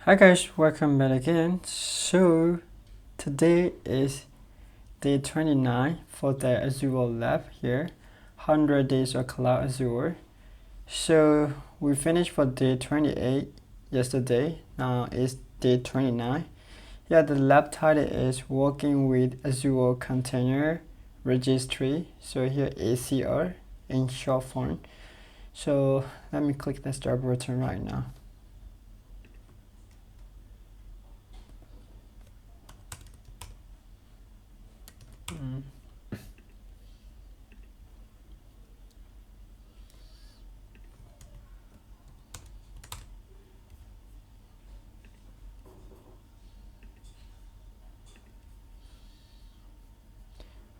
Hi guys, welcome back again. So today is day 29 for the Azure lab here, 100 days of cloud Azure. So we finished for day 28 yesterday. Now it's day 29. Yeah, the lab title is working with Azure Container Registry. So here ACR in short form. So let me click the start button right now.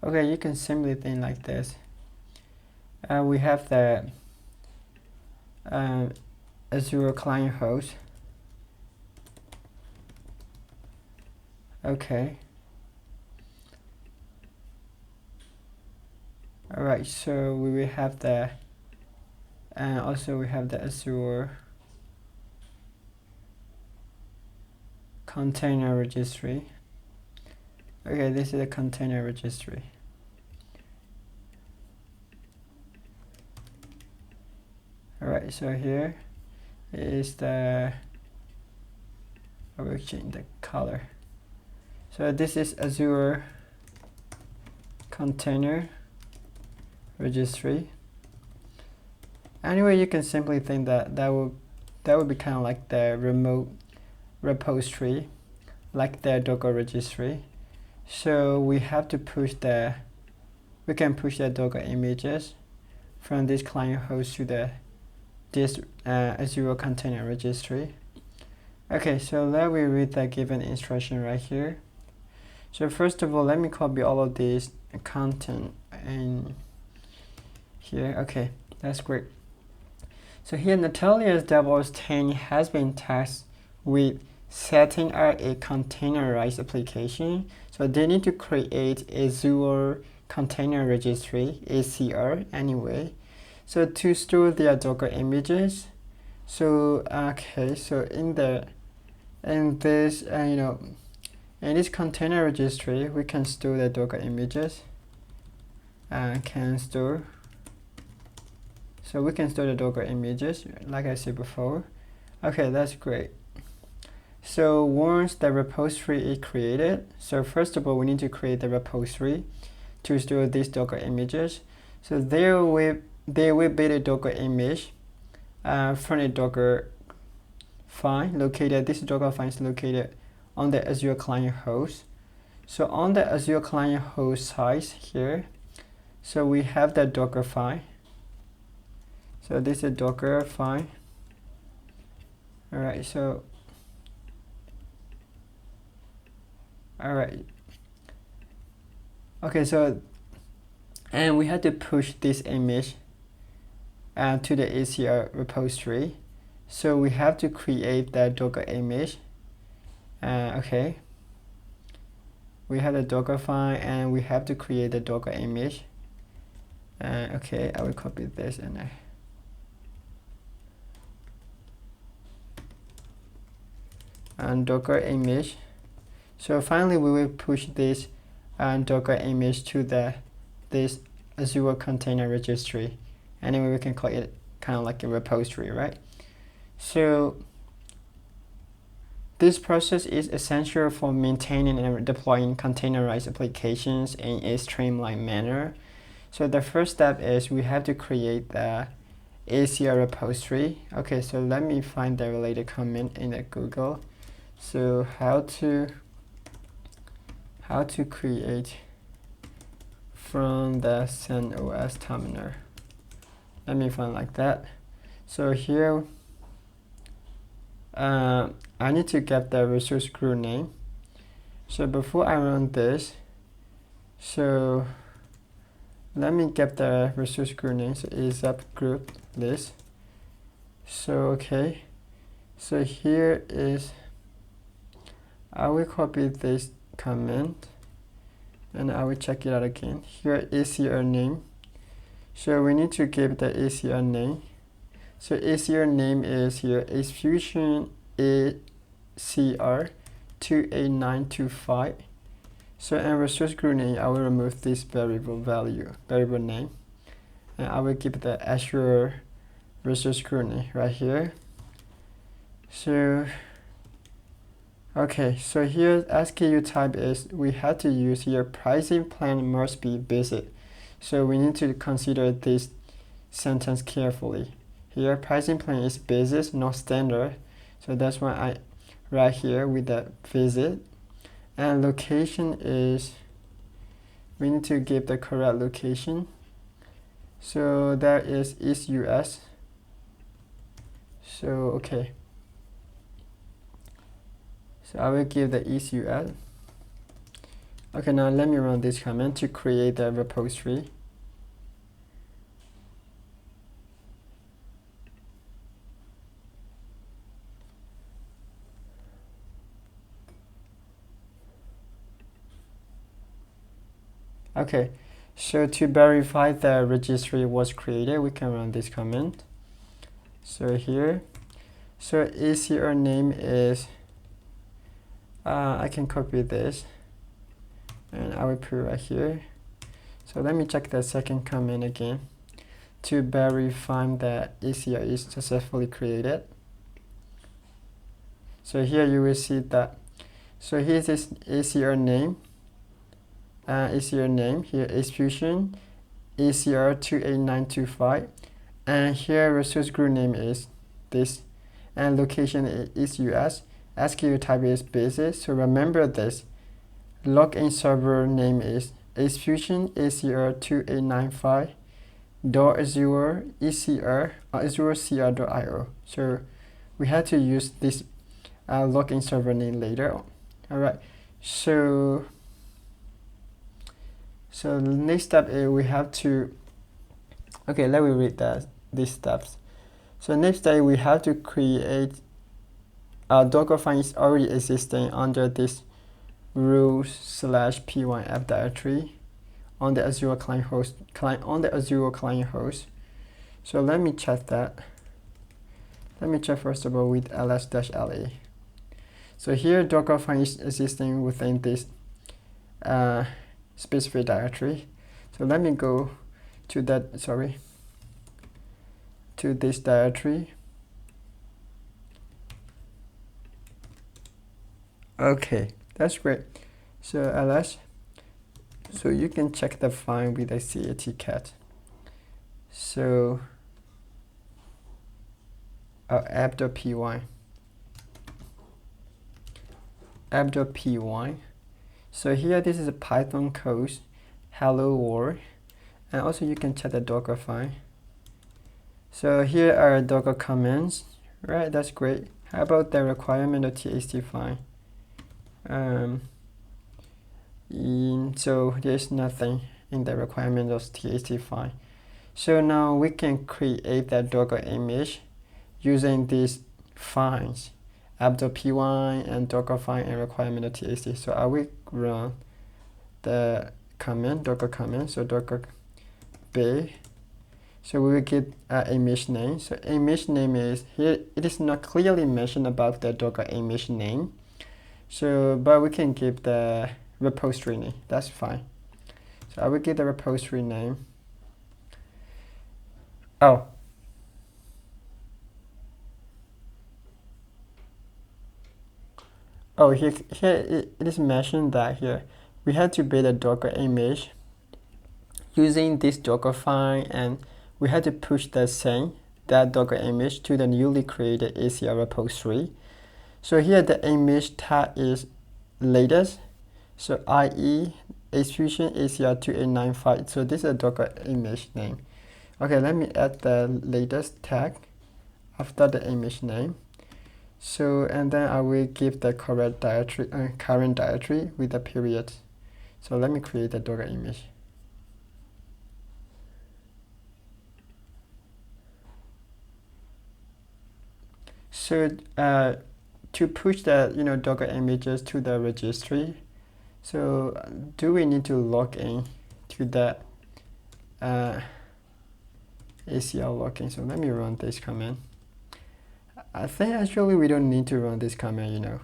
Okay, you can simply think like this. We have the Azure client host. Okay. Alright, so we will have the, and also we have the Azure Container Registry. Okay, this is the Container Registry. Alright, so here is the, I will change the color. So this is Azure Container Registry. Anyway, you can simply think that that would be kind of like the remote repository, like the Docker registry. So we have to push we can push the Docker images from this client host to this Azure Container Registry. Okay, so let me read the given instruction right here. So first of all, let me copy all of this content in here. Okay, that's great. So here Natalia's DevOps 10 has been tasked with setting up a containerized application. So they need to create Azure Container Registry, ACR anyway. So to store their Docker images. So okay, so in this in this container registry, we can store the Docker images. So we can store the Docker images, like I said before. Okay, that's great. So once the repository is created, so first of all, we need to create the repository to store these Docker images. So there will be a Docker image from a Docker file located. This Docker file is located on the Azure client host. So on the Azure client host side here, so we have the Docker file. So this is a Docker file. Alright, so alright. Okay, so and we had to push this image to the ACR repository. So we have to create that Docker image. Okay. We have the Docker file and we have to create the Docker image. Okay, I will copy this and Docker image. So finally we will push this Docker image to this Azure Container Registry. Anyway, we can call it kind of like a repository, right? So this process is essential for maintaining and deploying containerized applications in a streamlined manner. So the first step is we have to create the ACR repository. Okay, so let me find the related comment in the Google. So how to create from the CentOS terminal. Let me find like that. So here I need to get the resource group name. So before I run this, so let me get the resource group name. So is up group list. So okay, so here is, I will copy this comment and I will check it out again. Here ACR name. So we need to give the ACR name. So ACR name is here is Fusion ACR 28925. So in resource group name, I will remove this variable name, and I will keep the Azure resource group name right here. So okay, so here SKU type is, we have to use here pricing plan must be basic. So we need to consider this sentence carefully. Here pricing plan is basic, not standard. So that's why I write here with the visit. And location is, we need to give the correct location. So that is East US. So okay. So I will give the East US. Okay, now let me run this command to create the repository. Okay, so to verify the registry was created, we can run this command. So here, so ACR name is, I can copy this and I will put right here. So let me check the second command again to verify that ACR is successfully created. So here you will see that, so here's this ACR name. ACR name here, execution ACR 28925, and here resource group name is this, and location is US. SKU type is basic. So remember this. Login server name is execution ACR 2895 .azure ECR azure.cr.io. So we had to use this login server name later on. All right. So the next step is we have to, okay, let me read these steps. So next step, we have to create a Dockerfile is already existing under this root/pyapp directory on the Azure client host, So let me check that. Let me check first of all with ls-la. So here Dockerfile is existing within this specific directory. So let me go to that, to this directory. Okay, that's great. So ls, so you can check the file with a cat. So app.py, So here this is a Python code, hello world, and also you can check the Dockerfile. So here are Docker commands, right? That's great. How about the requirement of txt file? So there's nothing in the requirement of txt file. So now we can create that Docker image using these files, app.py and Dockerfile and requirement of txt. So I will run the command, Docker command, so docker b. So we will get image name. So image name is here, it is not clearly mentioned about the Docker image name. So, but we can give the repository name, that's fine. So I will give the repository name. Oh, here it is mentioned that here we had to build a Docker image using this Dockerfile, and we had to push that Docker image to the newly created ACR repository. So here the image tag is latest, so IE execution ACR 2895. So this is a Docker image name. Okay, let me add the latest tag after the image name. So, and then I will give the correct directory, current directory with a period. So let me create a Docker image. So to push the Docker images to the registry, so do we need to log in to the ACR login? So let me run this command. I think actually we don't need to run this command, you know.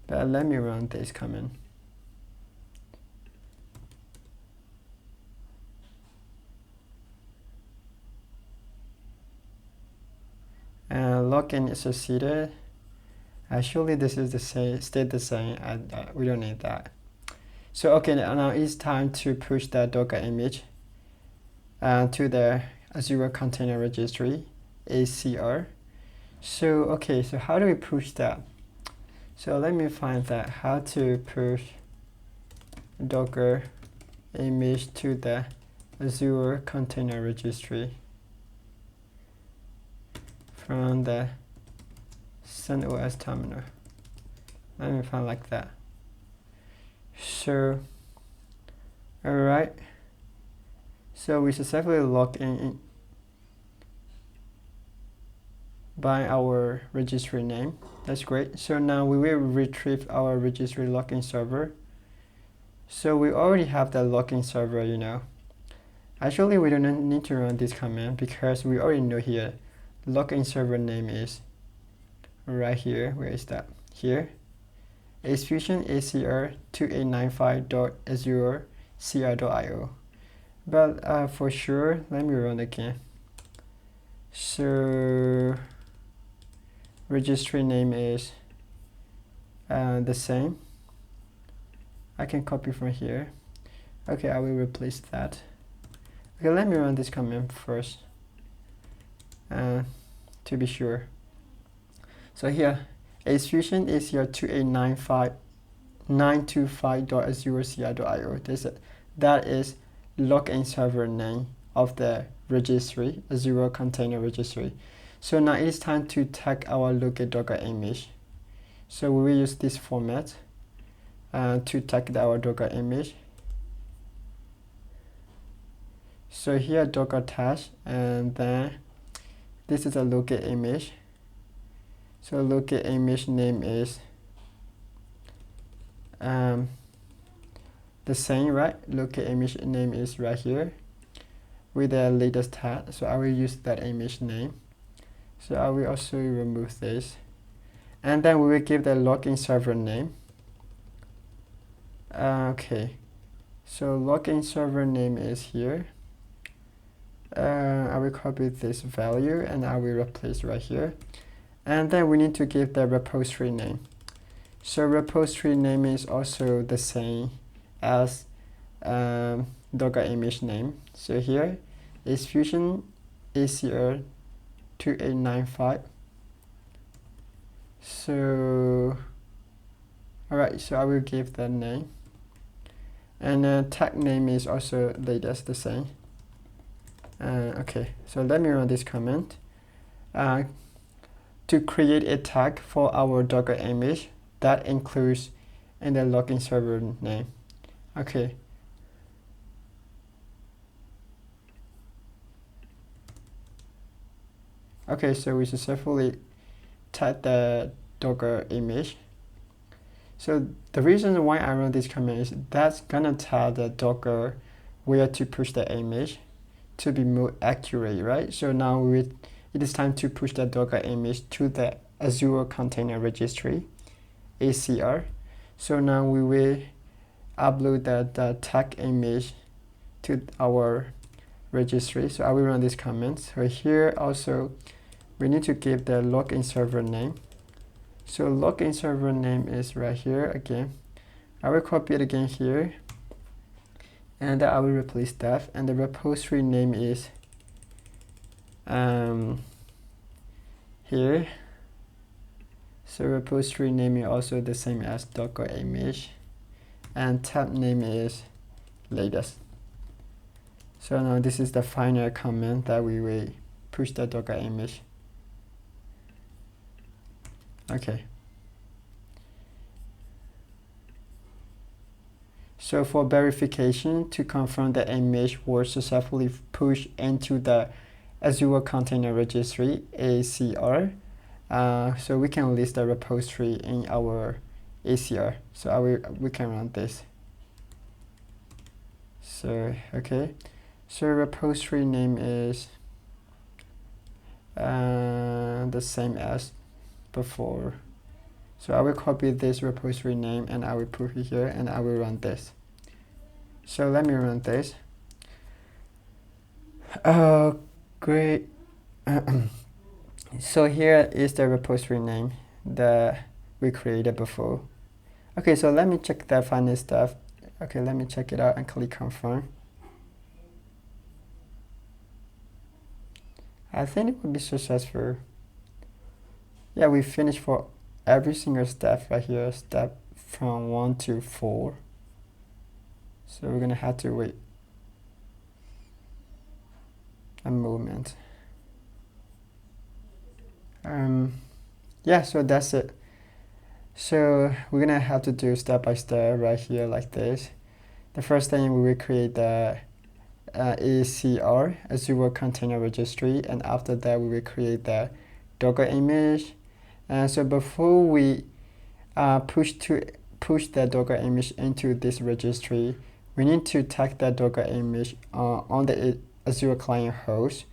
But let me run this command. Login is succeeded. Actually, this is the same, stayed the same. We don't need that. So okay, now it's time to push that Docker image to the Azure Container Registry, ACR. So okay, so how do we push that? So let me find that, how to push Docker image to the Azure Container Registry from the CentOS terminal. Let me find like that. So, alright. So we successfully logged in by our registry name. That's great. So now we will retrieve our registry login server. So we already have the login server, you know. Actually, we don't need to run this command because we already know here login server name is right here. Where is that? Here. Fusion ACR 2895.azure.cr.io. But for sure, let me run again. So registry name is the same. I can copy from here. Okay, I will replace that. Okay, let me run this command first to be sure. So here, Fusion ACR 2895.925.azure.cr.io. That is login server name of the registry, Azure Container Registry. So now it's time to tag our locate Docker image. So we will use this format to tag our Docker image. So here Docker tag, and then this is a locate image. So locate image name is the same, right? Locate image name is right here with the latest tag. So I will use that image name. So I will also remove this, and then we will give the login server name. Okay, so login server name is here. I will copy this value and I will replace right here. And then we need to give the repository name. So repository name is also the same as Docker image name. So here is Fusion ACR 2895. So alright, so I will give that name. And tag name is also latest the same. Okay, so let me run this command. To create a tag for our Docker image that includes in the login server name. Okay. Okay, so we successfully tagged the Docker image. So the reason why I run this command is that's gonna tell the Docker where to push the image to be more accurate, right? So now it is time to push the Docker image to the Azure Container Registry, ACR. So now we will upload the tag image to our registry. So I will run this command. So here also we need to give the login server name. So login server name is right here again. I will copy it again here, and I will replace that, and the repository name is here. So repository name is also the same as Docker image, and tab name is latest. So now this is the final command that we will push the Docker image. Okay. So for verification to confirm the image was successfully pushed into the Azure Container Registry, ACR, so we can list the repository in our ACR. So we can run this. So okay, so repository name is the same as before. So I will copy this repository name and I will put it here and I will run this. So let me run this. Oh, great. So here is the repository name that we created before. Okay, so let me check that final stuff. Okay, let me check it out and click confirm. I think it would be successful. Yeah, we finished for every single step right here, step from 1 to 4. So we're gonna have to wait a moment. Yeah, so that's it. So we're gonna have to do step by step right here like this. The first thing we will create the ACR, Azure Container Registry, and after that we will create the Docker image. And so before we push the Docker image into this registry, we need to tag that Docker image on the Azure client host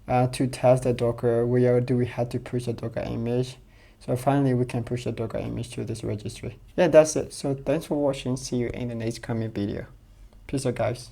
to test the Docker. Where do we have to push the Docker image? So finally we can push the Docker image to this registry. Yeah, that's it. So thanks for watching. See you in the next coming video. Peace out, guys.